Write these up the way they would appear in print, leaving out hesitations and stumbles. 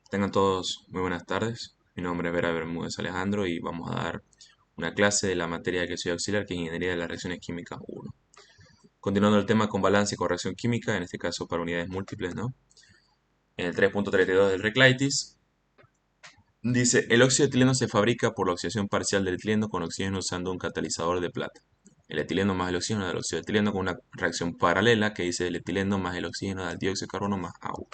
Tengan todos muy buenas tardes. Mi nombre es Vera Bermúdez Alejandro y vamos a dar una clase de la materia que soy auxiliar, que es Ingeniería de las Reacciones Químicas 1. Continuando el tema con balance y corrección química, en este caso para unidades múltiples, ¿no? En el 3.32 del Reclaitis, dice, el óxido de etileno se fabrica por la oxidación parcial del etileno con oxígeno usando un catalizador de plata. El etileno más el oxígeno del óxido de etileno con una reacción paralela que dice el etileno más el oxígeno del dióxido de carbono más agua.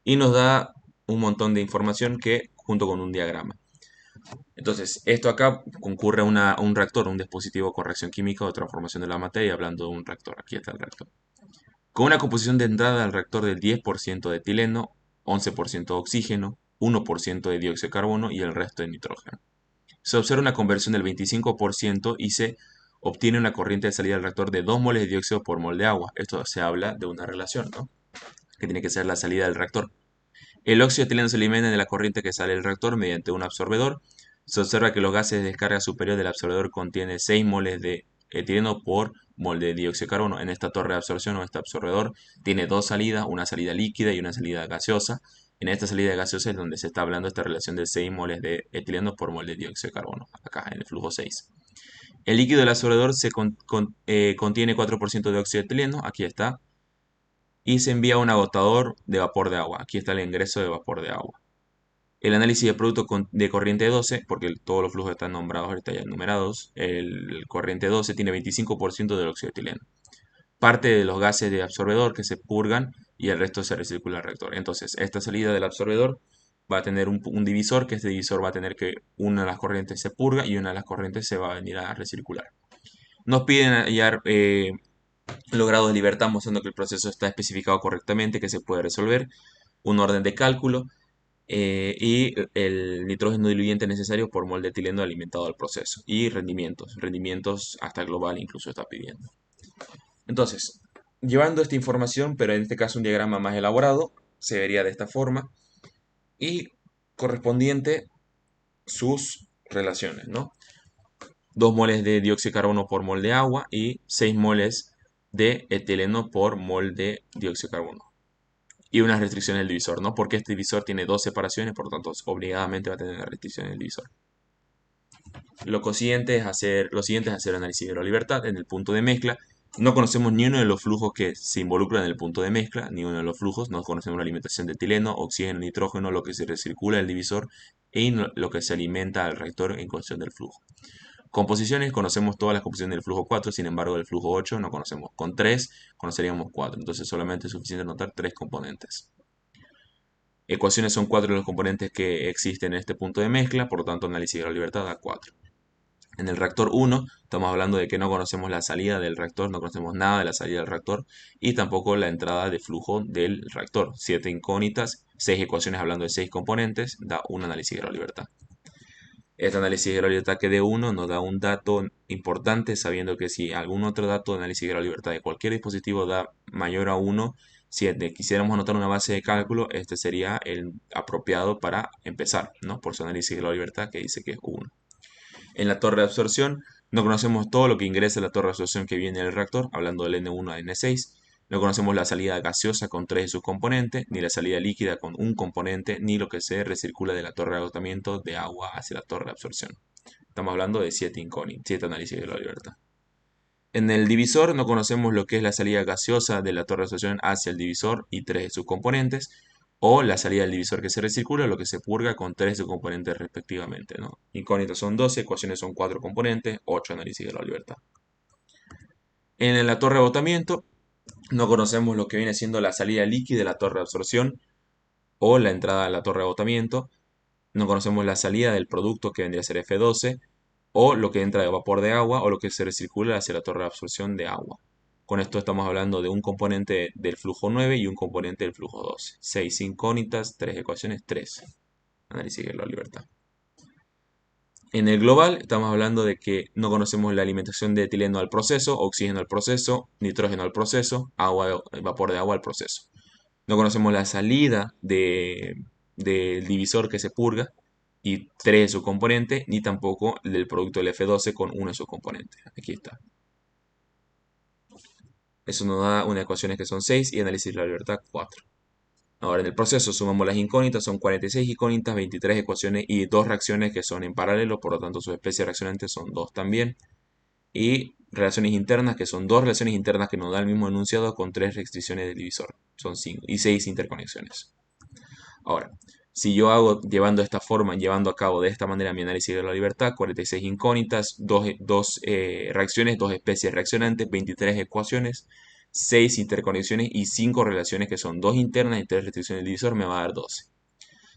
Y nos da un montón de información que junto con un diagrama. Entonces, esto acá concurre a un reactor, un dispositivo con reacción química o transformación de la materia, hablando de un reactor. Aquí está el reactor. Con una composición de entrada del reactor del 10% de etileno, 11% de oxígeno, 1% de dióxido de carbono y el resto de nitrógeno. Se observa una conversión del 25% y se obtiene una corriente de salida del reactor de 2 moles de dióxido por mol de agua. Esto se habla de una relación, ¿no? Que tiene que ser la salida del reactor. El óxido de etileno se elimina de la corriente que sale del reactor mediante un absorbedor. Se observa que los gases de descarga superior del absorbedor contiene 6 moles de etileno por mol de dióxido de carbono. En esta torre de absorción o este absorbedor tiene dos salidas, una salida líquida y una salida gaseosa. En esta salida gaseosa es donde se está hablando de esta relación de 6 moles de etileno por mol de dióxido de carbono, acá en el flujo 6. El líquido del absorbedor contiene 4% de óxido de etileno, aquí está, y se envía a un agotador de vapor de agua. Aquí está el ingreso de vapor de agua. El análisis de producto de corriente 12, porque todos los flujos están nombrados ahorita ya numerados, el corriente 12 tiene 25% del óxido de etileno. Parte de los gases de absorbedor que se purgan y el resto se recircula al reactor. Entonces, esta salida del absorbedor va a tener un divisor, que este divisor va a tener que una de las corrientes se purga y una de las corrientes se va a venir a recircular. Nos piden hallar los grados de libertad mostrando que el proceso está especificado correctamente, que se puede resolver, un orden de cálculo y el nitrógeno diluyente necesario por mol de etileno alimentado al proceso y rendimientos hasta global incluso está pidiendo. Entonces, llevando esta información, pero en este caso un diagrama más elaborado, se vería de esta forma y correspondiente sus relaciones, ¿no? 2 moles de dióxido de carbono por mol de agua y 6 moles de etileno por mol de dióxido de carbono. Y unas restricciones del divisor, ¿no? Porque este divisor tiene dos separaciones, por lo tanto, obligadamente va a tener una restricción en el divisor. Lo siguiente es hacer análisis de la libertad en el punto de mezcla. No conocemos ni uno de los flujos que se involucran en el punto de mezcla, ni uno de los flujos. No conocemos la alimentación de etileno, oxígeno, nitrógeno, lo que se recircula el divisor y lo que se alimenta al reactor en cuestión del flujo. Composiciones, conocemos todas las composiciones del flujo 4, sin embargo del flujo 8 no conocemos. Con 3 conoceríamos 4, entonces solamente es suficiente notar 3 componentes. Ecuaciones son 4 de los componentes que existen en este punto de mezcla, por lo tanto análisis de la libertad da 4. En el reactor 1 estamos hablando de que no conocemos la salida del reactor, no conocemos nada de la salida del reactor y tampoco la entrada de flujo del reactor. 7 incógnitas, 6 ecuaciones hablando de 6 componentes, da un análisis de la libertad. Este análisis de la libertad que dé 1 nos da un dato importante, sabiendo que si algún otro dato de análisis de la libertad de cualquier dispositivo da mayor a 1, si quisiéramos anotar una base de cálculo, este sería el apropiado para empezar, ¿no? Por su análisis de la libertad que dice que es 1. En la torre de absorción no conocemos todo lo que ingresa a la torre de absorción que viene del reactor, hablando del N1 a N6. No conocemos la salida gaseosa con 3 de sus componentes, ni la salida líquida con un componente, ni lo que se recircula de la torre de agotamiento de agua hacia la torre de absorción. Estamos hablando de 7 incógnitas, 7 análisis de la libertad. En el divisor no conocemos lo que es la salida gaseosa de la torre de absorción hacia el divisor y 3 de sus componentes, o la salida del divisor que se recircula, lo que se purga con 3 de sus componentes respectivamente, ¿no? Incógnitas son 12, ecuaciones son 4 componentes, 8 análisis de la libertad. En la torre de agotamiento no conocemos lo que viene siendo la salida líquida de la torre de absorción o la entrada a la torre de agotamiento. No conocemos la salida del producto que vendría a ser F12 o lo que entra de vapor de agua o lo que se recircula hacia la torre de absorción de agua. Con esto estamos hablando de un componente del flujo 9 y un componente del flujo 12. 6 incógnitas, 3 ecuaciones, 3. Análisis de la libertad. En el global estamos hablando de que no conocemos la alimentación de etileno al proceso, oxígeno al proceso, nitrógeno al proceso, agua, vapor de agua al proceso. No conocemos la salida del divisor que se purga y 3 de sus componentes, ni tampoco del producto del F12 con uno de sus componentes. Aquí está. Eso nos da unas ecuaciones que son 6 y análisis de la libertad 4. Ahora en el proceso sumamos las incógnitas, son 46 incógnitas, 23 ecuaciones y dos reacciones que son en paralelo, por lo tanto sus especies reaccionantes son dos también. Y relaciones internas, que son dos relaciones internas que nos da el mismo enunciado con tres restricciones del divisor, son 5 y 6 interconexiones. Ahora, si yo hago llevando esta forma, llevando a cabo de esta manera mi análisis de la libertad, 46 incógnitas, dos reacciones, dos especies reaccionantes, 23 ecuaciones, 6 interconexiones y 5 relaciones que son dos internas y tres restricciones del divisor, me va a dar 12.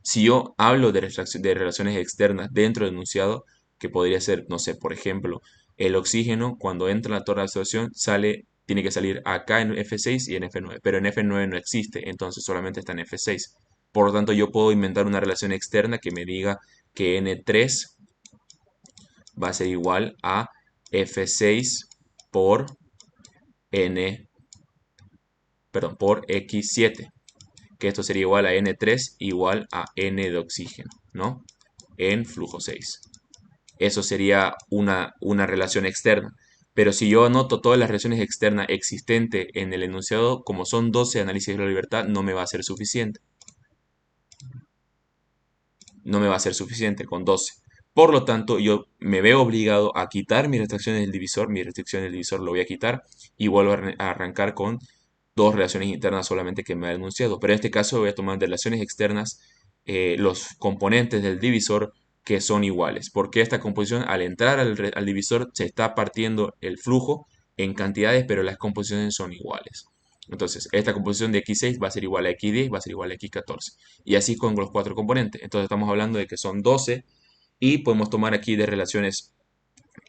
Si yo hablo de relaciones externas dentro del enunciado, que podría ser, no sé, por ejemplo, el oxígeno cuando entra en la torre de absorción tiene que salir acá en F6 y en F9, pero en F9 no existe, entonces solamente está en F6. Por lo tanto, yo puedo inventar una relación externa que me diga que N3 va a ser igual a F6 por N, perdón, por X7, que esto sería igual a N3 igual a N de oxígeno, ¿no? En flujo 6. Eso sería una relación externa. Pero si yo anoto todas las relaciones externas existentes en el enunciado, como son 12 análisis de la libertad, no me va a ser suficiente. No me va a ser suficiente con 12. Por lo tanto, yo me veo obligado a quitar mis restricciones del divisor. Mi restricción del divisor lo voy a quitar y vuelvo a arrancar con dos relaciones internas solamente que me ha enunciado. Pero en este caso voy a tomar de relaciones externas los componentes del divisor que son iguales. Porque esta composición, al entrar al divisor, se está partiendo el flujo en cantidades, pero las composiciones son iguales. Entonces, esta composición de X6 va a ser igual a X10, va a ser igual a X14. Y así con los cuatro componentes. Entonces, estamos hablando de que son 12 y podemos tomar aquí de relaciones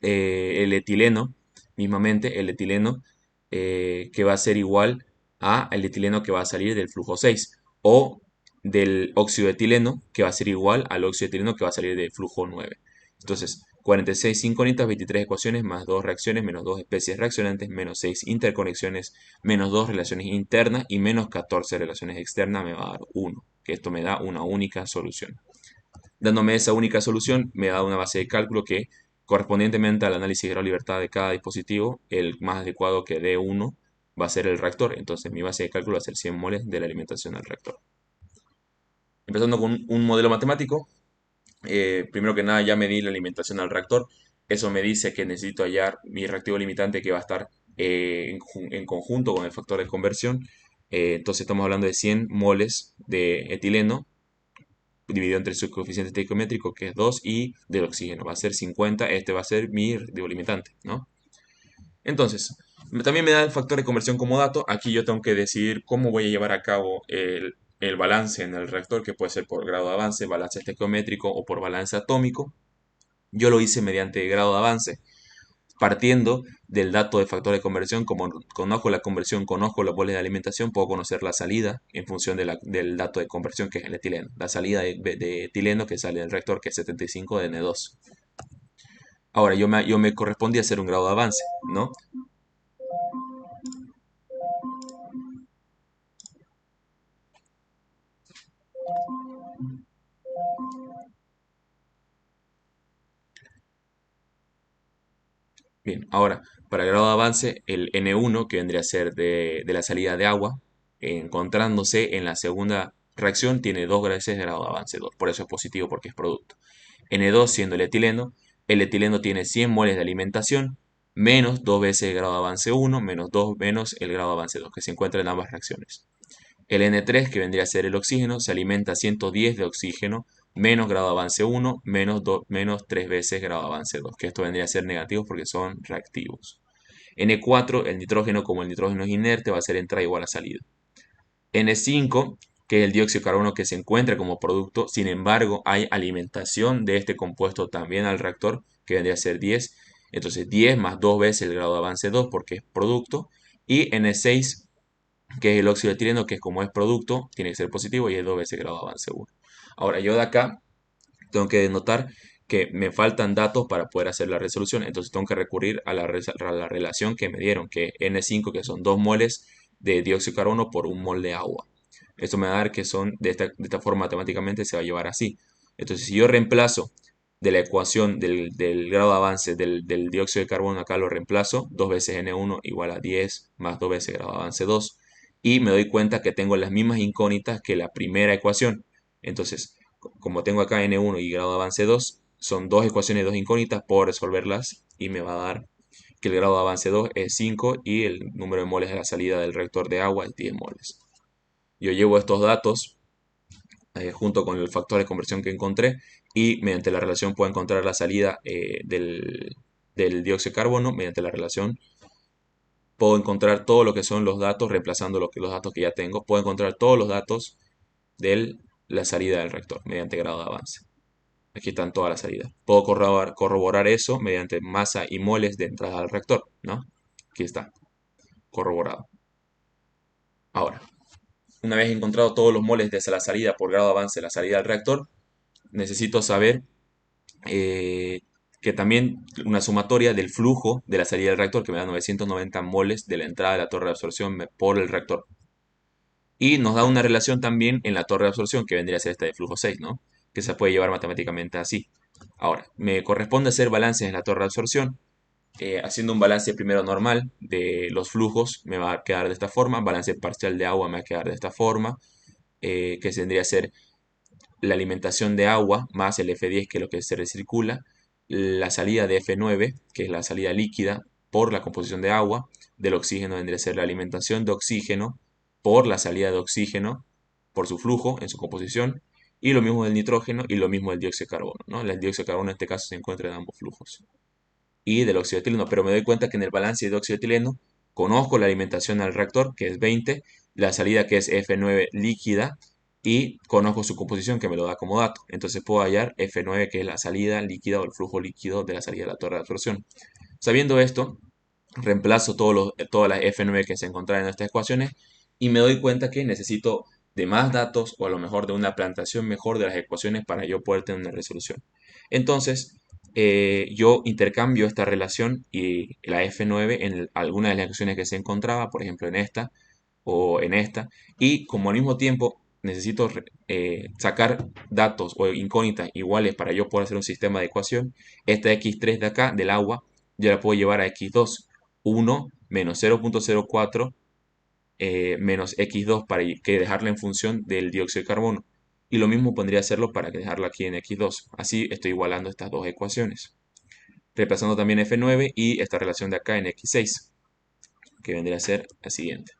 el etileno, mismamente el etileno que va a ser igual a el etileno que va a salir del flujo 6 o del óxido de etileno que va a ser igual al óxido de etileno que va a salir del flujo 9. Entonces, 46 incógnitas, 23 ecuaciones, más 2 reacciones, menos 2 especies reaccionantes, menos 6 interconexiones, menos 2 relaciones internas y menos 14 relaciones externas me va a dar 1, que esto me da una única solución. Dándome esa única solución, me da una base de cálculo que, correspondientemente al análisis de la libertad de cada dispositivo, el más adecuado que dé uno va a ser el reactor. Entonces, mi base de cálculo va a ser 100 moles de la alimentación al reactor. Empezando con un modelo matemático, primero que nada ya medí la alimentación al reactor. Eso me dice que necesito hallar mi reactivo limitante que va a estar en conjunto con el factor de conversión. Entonces estamos hablando de 100 moles de etileno dividido entre su coeficiente estequiométrico, que es 2, y del oxígeno. Va a ser 50, este va a ser mi reactivo limitante, ¿no? Entonces, también me da el factor de conversión como dato. Aquí yo tengo que decidir cómo voy a llevar a cabo el balance en el reactor, que puede ser por grado de avance, balance estequiométrico o por balance atómico. Yo lo hice mediante grado de avance, partiendo del dato de factor de conversión. Como conozco la conversión, conozco los moles de alimentación, puedo conocer la salida en función del dato de conversión, que es el etileno. La salida de etileno que sale del reactor, que es 75 de N2. Ahora, yo me correspondía hacer un grado de avance, ¿no? Bien, ahora, para el grado de avance, el N1, que vendría a ser de la salida de agua, encontrándose en la segunda reacción, tiene 2 veces grado de avance 2. Por eso es positivo, porque es producto. N2 siendo el etileno tiene 100 moles de alimentación, menos 2 veces el grado de avance 1, menos 2 menos el grado de avance 2, que se encuentra en ambas reacciones. El N3, que vendría a ser el oxígeno, se alimenta a 110 de oxígeno, menos grado de avance 1, menos 3 veces grado de avance 2, que esto vendría a ser negativo porque son reactivos. N4, el nitrógeno, como el nitrógeno es inerte, va a ser entrada igual a salida. N5, que es el dióxido de carbono que se encuentra como producto, sin embargo, hay alimentación de este compuesto también al reactor, que vendría a ser 10. Entonces 10 más 2 veces el grado de avance 2 porque es producto. Y N6, que es el óxido de etileno, que como es producto, tiene que ser positivo y es 2 veces el grado de avance 1. Ahora, yo de acá tengo que denotar que me faltan datos para poder hacer la resolución, entonces tengo que recurrir a la relación que me dieron, que N5, que son 2 moles de dióxido de carbono por 1 mol de agua. Esto me va a dar que son, de esta forma matemáticamente se va a llevar así. Entonces, si yo reemplazo de la ecuación del grado de avance del dióxido de carbono, acá lo reemplazo, 2 veces N1 igual a 10 más 2 veces grado de avance 2. y me doy cuenta que tengo las mismas incógnitas que la primera ecuación. Entonces, como tengo acá N1 y grado de avance 2, son dos ecuaciones, dos incógnitas, puedo resolverlas y me va a dar que el grado de avance 2 es 5 y el número de moles de la salida del reactor de agua es 10 moles. Yo llevo estos datos junto con el factor de conversión que encontré y mediante la relación puedo encontrar la salida del dióxido de carbono. Mediante la relación puedo encontrar todo lo que son los datos, reemplazando los datos que ya tengo. Puedo encontrar todos los datos de la salida del reactor mediante grado de avance. Aquí están todas las salidas. Puedo corroborar eso mediante masa y moles de entrada al reactor, ¿no? Aquí está, corroborado. Ahora, una vez encontrado todos los moles desde la salida por grado de avance de la salida del reactor, necesito saber eh, que también una sumatoria del flujo de la salida del reactor, que me da 990 moles de la entrada de la torre de absorción por el reactor. Y nos da una relación también en la torre de absorción, que vendría a ser esta de flujo 6, ¿no? Que se puede llevar matemáticamente así. Ahora, me corresponde hacer balances en la torre de absorción. Haciendo un balance primero normal de los flujos, me va a quedar de esta forma. Balance parcial de agua me va a quedar de esta forma. Que tendría a ser la alimentación de agua más el F10, que es lo que se recircula, la salida de F9, que es la salida líquida por la composición de agua, del oxígeno vendría a ser la alimentación de oxígeno por la salida de oxígeno, por su flujo en su composición, y lo mismo del nitrógeno y lo mismo del dióxido de carbono, ¿no? El dióxido de carbono en este caso se encuentra en ambos flujos. Y del óxido de etileno, pero me doy cuenta que en el balance de óxido de etileno conozco la alimentación al reactor, que es 20, la salida que es F9 líquida, y conozco su composición que me lo da como dato. Entonces puedo hallar F9 que es la salida líquida o el flujo líquido de la salida de la torre de absorción. Sabiendo esto, reemplazo todas las F9 que se encuentran en estas ecuaciones y me doy cuenta que necesito de más datos o a lo mejor de una planteación mejor de las ecuaciones para yo poder tener una resolución. Entonces, yo intercambio esta relación y la F9 en alguna de las ecuaciones que se encontraba, por ejemplo en esta o en esta, y como al mismo tiempo necesito sacar datos o incógnitas iguales para yo poder hacer un sistema de ecuación, esta x3 de acá, del agua, yo la puedo llevar a x2, 1 menos 0.04 menos x2 para que dejarla en función del dióxido de carbono. Y lo mismo podría hacerlo para que dejarlo aquí en x2. Así estoy igualando estas dos ecuaciones. Reemplazando también f9 y esta relación de acá en x6, que vendría a ser la siguiente.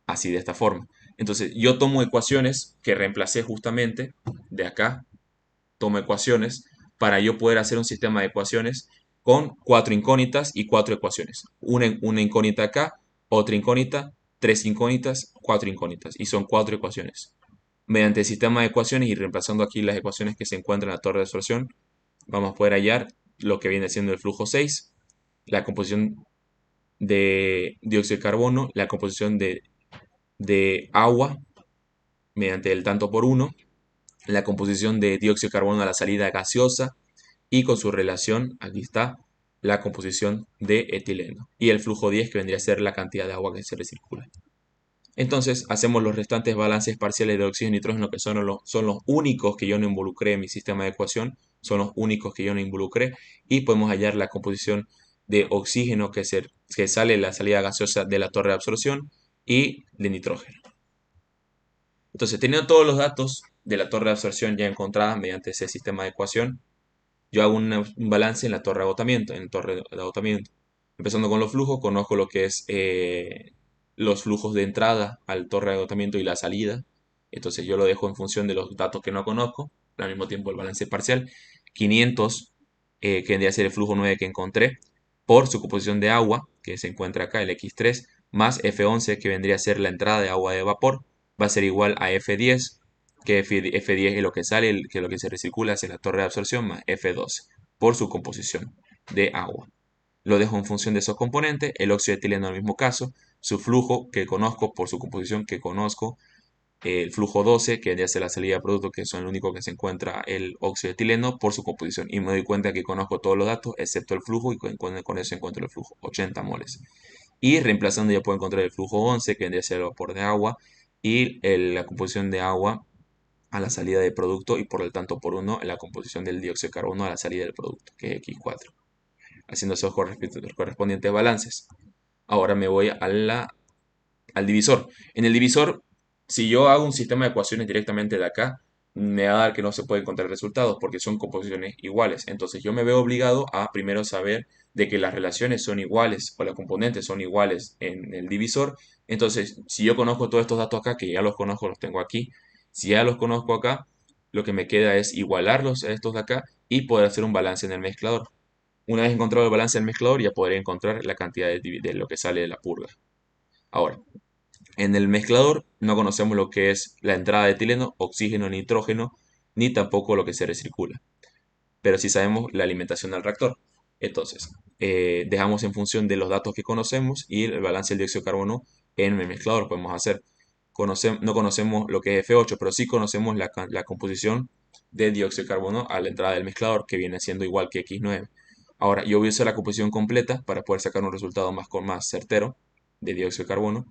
Así de esta forma. Entonces yo tomo ecuaciones que reemplacé justamente de acá. Tomo ecuaciones para yo poder hacer un sistema de ecuaciones con cuatro incógnitas y cuatro ecuaciones. Una incógnita acá, otra incógnita, tres incógnitas, cuatro incógnitas. Y son cuatro ecuaciones. Mediante el sistema de ecuaciones y reemplazando aquí las ecuaciones que se encuentran en la torre de absorción, vamos a poder hallar lo que viene siendo el flujo 6, la composición de dióxido de carbono, la composición de agua mediante el tanto por uno, la composición de dióxido de carbono a la salida gaseosa y con su relación, aquí está, la composición de etileno y el flujo 10 que vendría a ser la cantidad de agua que se recircula. Entonces hacemos los restantes balances parciales de oxígeno y nitrógeno que son los únicos que yo no involucré en mi sistema de ecuación, son los únicos que yo no involucré y podemos hallar la composición de oxígeno que sale de la salida gaseosa de la torre de absorción y de nitrógeno. Entonces, teniendo todos los datos de la torre de absorción ya encontrada mediante ese sistema de ecuación, yo hago un balance en la torre de agotamiento, en la torre de agotamiento. Empezando con los flujos, conozco lo que es los flujos de entrada al torre de agotamiento y la salida. Entonces yo lo dejo en función de los datos que no conozco, al mismo tiempo el balance parcial. 500, que vendría a ser el flujo 9 que encontré, por su composición de agua, que se encuentra acá, el X3, más F11, que vendría a ser la entrada de agua de vapor, va a ser igual a F10, que F10 es lo que sale, que lo que se recircula hacia la torre de absorción, más F12, por su composición de agua. Lo dejo en función de esos componentes, el óxido de etileno en el mismo caso, su flujo que conozco por su composición que conozco, el flujo 12, que vendría a ser la salida de producto, que son el único que se encuentra el óxido de etileno por su composición. Y me doy cuenta que conozco todos los datos excepto el flujo y con eso encuentro el flujo, 80 moles. Y reemplazando ya puedo encontrar el flujo 11, que vendría a ser el vapor de agua, y la composición de agua a la salida del producto y por el tanto por uno la composición del dióxido de carbono a la salida del producto, que es X4, haciendo esos correspondientes balances. Ahora me voy a la al divisor. En el divisor, si yo hago un sistema de ecuaciones directamente de acá, me va a dar que no se pueden encontrar resultados porque son composiciones iguales. Entonces yo me veo obligado a primero saber de que las relaciones son iguales o las componentes son iguales en el divisor. Entonces, si yo conozco todos estos datos acá, que ya los conozco, los tengo aquí, si ya los conozco acá, lo que me queda es igualarlos a estos de acá y poder hacer un balance en el mezclador. Una vez encontrado el balance del mezclador, ya podré encontrar la cantidad de lo que sale de la purga. Ahora, en el mezclador no conocemos lo que es la entrada de etileno, oxígeno, nitrógeno, ni tampoco lo que se recircula. Pero sí sabemos la alimentación del reactor. Entonces, dejamos en función de los datos que conocemos y el balance del dióxido de carbono en el mezclador podemos hacer. No conocemos lo que es F8, pero sí conocemos la composición de dióxido de carbono a la entrada del mezclador, que viene siendo igual que X9. Ahora, yo voy a usar la composición completa para poder sacar un resultado más certero de dióxido de carbono.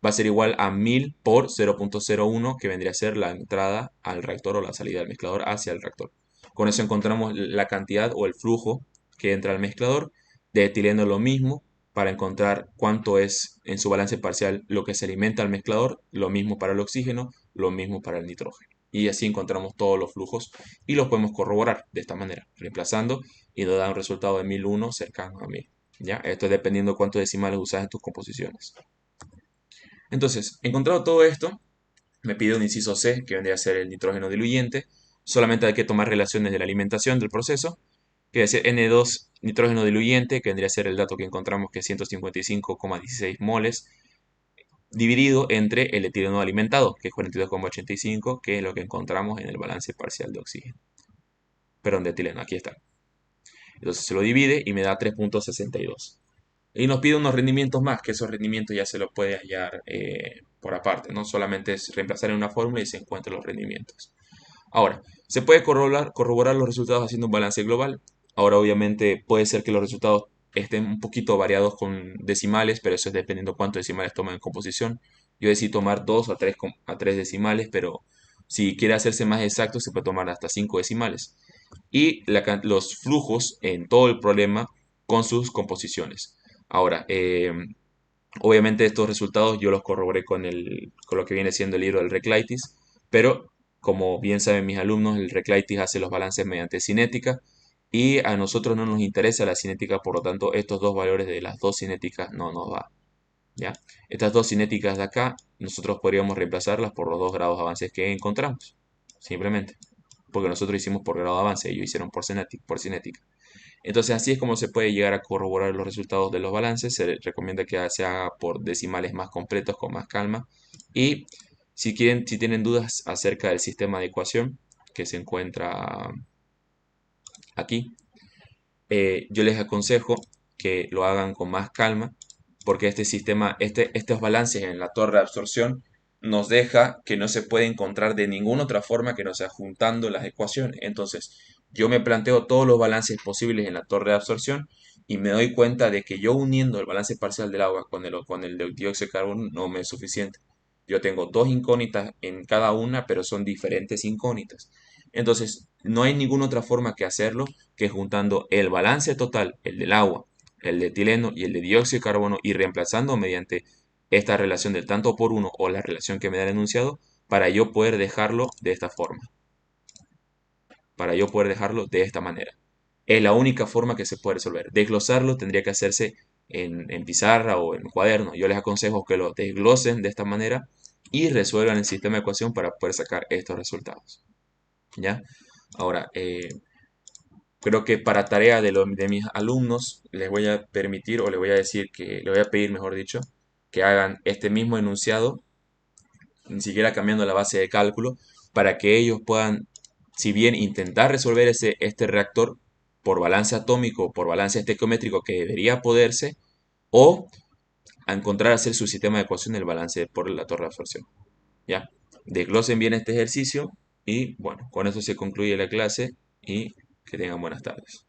Va a ser igual a 1000 por 0.01, que vendría a ser la entrada al reactor o la salida del mezclador hacia el reactor. Con eso encontramos la cantidad o el flujo que entra al mezclador. De etileno lo mismo, para encontrar cuánto es en su balance parcial lo que se alimenta al mezclador, lo mismo para el oxígeno, lo mismo para el nitrógeno. Y así encontramos todos los flujos y los podemos corroborar de esta manera, reemplazando y nos da un resultado de 1001 cercano a 1000. ¿Ya? Esto es dependiendo de cuántos decimales usas en tus composiciones. Entonces, encontrado todo esto, me pide un inciso C, que vendría a ser el nitrógeno diluyente. Solamente hay que tomar relaciones de la alimentación del proceso, que es N2 nitrógeno diluyente, que vendría a ser el dato que encontramos que es 155,16 moles, dividido entre el etileno alimentado, que es 42,85, que es lo que encontramos en el balance parcial de oxígeno. Perdón, de etileno, aquí está. Entonces se lo divide y me da 3.62. Y nos pide unos rendimientos más, que esos rendimientos ya se los puede hallar por aparte, ¿no? Solamente es reemplazar en una fórmula y se encuentran los rendimientos. Ahora, se puede corroborar los resultados haciendo un balance global. Ahora, obviamente, puede ser que los resultados estén un poquito variados con decimales, pero eso es dependiendo cuántos decimales toman en composición. Yo decidí tomar 2 a 3 decimales, pero si quiere hacerse más exacto, se puede tomar hasta 5 decimales. Y los flujos en todo el problema con sus composiciones. Ahora, obviamente estos resultados yo los corroboré con lo que viene siendo el libro del Reclaitis, pero como bien saben mis alumnos, el Reclaitis hace los balances mediante cinética y a nosotros no nos interesa la cinética, por lo tanto estos dos valores de las dos cinéticas no nos va. ¿Ya? Estas dos cinéticas de acá, nosotros podríamos reemplazarlas por los dos grados de avances que encontramos, simplemente, porque nosotros hicimos por grado de avance, ellos hicieron por cinética. Entonces así es como se puede llegar a corroborar los resultados de los balances. Se recomienda que se haga por decimales más completos, con más calma. Y si tienen dudas acerca del sistema de ecuación que se encuentra aquí, yo les aconsejo que lo hagan con más calma, porque este sistema, estos balances en la torre de absorción nos deja que no se puede encontrar de ninguna otra forma que no sea juntando las ecuaciones. Entonces, yo me planteo todos los balances posibles en la torre de absorción y me doy cuenta de que yo uniendo el balance parcial del agua con el de dióxido de carbono no me es suficiente. Yo tengo dos incógnitas en cada una, pero son diferentes incógnitas. Entonces, no hay ninguna otra forma que hacerlo que juntando el balance total, el del agua, el de etileno y el de dióxido de carbono y reemplazando mediante esta relación del tanto por uno o la relación que me da el enunciado para yo poder dejarlo de esta forma, para yo poder dejarlo de esta manera. Es la única forma que se puede resolver. Desglosarlo tendría que hacerse en pizarra o en cuaderno. Yo les aconsejo que lo desglosen de esta manera y resuelvan el sistema de ecuación para poder sacar estos resultados. ¿Ya? Ahora, creo que para tarea de mis alumnos les voy a permitir o les voy a decir que, les voy a pedir, mejor dicho, que hagan este mismo enunciado, ni siquiera cambiando la base de cálculo, para que ellos puedan, si bien intentar resolver este reactor por balance atómico, por balance estequiométrico que debería poderse, o a encontrar hacer su sistema de ecuación del balance por la torre de absorción. ¿Ya? Desglosen bien este ejercicio y bueno, con eso se concluye la clase y que tengan buenas tardes.